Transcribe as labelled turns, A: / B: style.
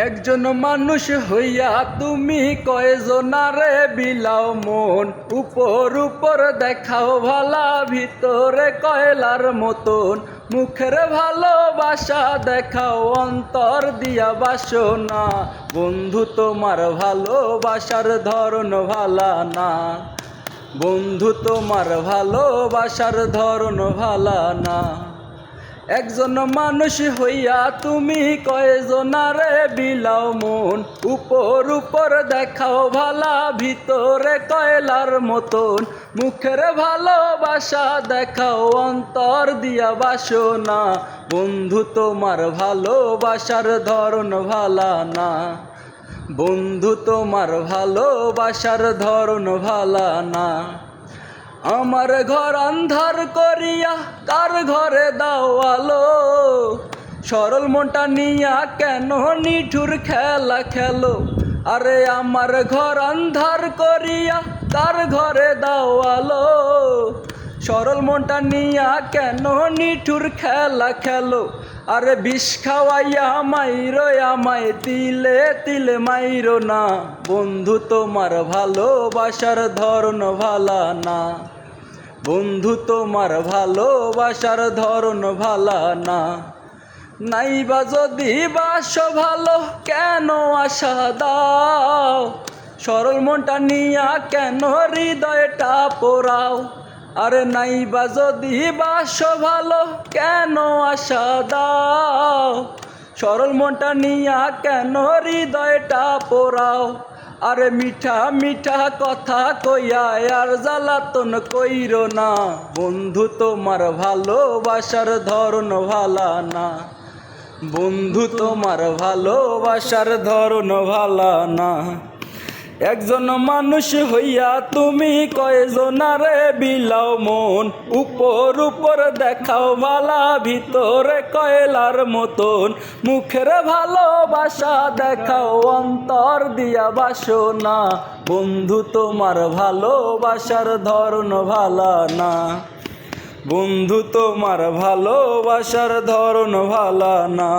A: একজন মানুষ হইয়া তুমি কয়জনারে বিলাও মন, উপর উপর দেখাও ভালা, ভিতরে কয়লার মতন। মুখের ভালোবাসা দেখাও, অন্তর দিয়া বাসনা। বন্ধু তোমার ভালোবাসার ধরন ভালা না, বন্ধু তোমার ভালোবাসার ধরন ভালা না। একজন মানুষ হইয়া তুমি কয়জনারে বিলাও মন, উপর উপর দেখাও ভালা, ভিতরে কয়লার মতন। মুখের ভালোবাসা দেখাও, অন্তর দিয়া বাসনা। বন্ধু তোমার ভালোবাসার ধরন ভালা না, বন্ধু তোমার ভালোবাসার ধরন ভালা না। আমার ঘর আন্ধার করিয়া কার ঘরে দাও আলো, সরল মনটা নিয়া কেন নিঠুর খেলা খেলো। আরে আমার ঘর আন্ধার করিয়া কার ঘরে দাও আলো, সরল মনটা নিয়া কেন নিঠুর খেলা খেলো। আরে বিষ খাওয়াইয়া মাইরো আমায়, তিলে তিলে মাইরো না। বন্ধু তোমার ভালোবাসার ধরন ভালা না, বন্ধু তোমার ভালোবাসার ধরন ভালা না। নাইবা যদি বাসো ভালো কেন আশা দাও, সরল মনটা নিয়া কেন হৃদয়টা পোড়াও। আরে নাইবা যদি বাসো ভালো কেন আশা দাও, সরল মনটা নিয়া কেন হৃদয়টা পোড়াও। আরে মিঠা মিঠা কথা কইয়া আর জ্বালাতন কইরো না। বন্ধু তোমার ভালোবাসার ধরন ভালা না, বন্ধু তোমার ভালোবাসার ধরন ভালা না। একজন মানুষ হইয়া তুমি কয়জনারে বিলাও মন, উপর উপর দেখাও ভালা, ভিতরে কয়লার মতন। মুখের ভালোবাসা দেখাও, অন্তর দিয়া বাসনা। বন্ধু তোমার ভালোবাসার ধরন ভালা না, বন্ধু তোমার ভালোবাসার ধরন ভালা না।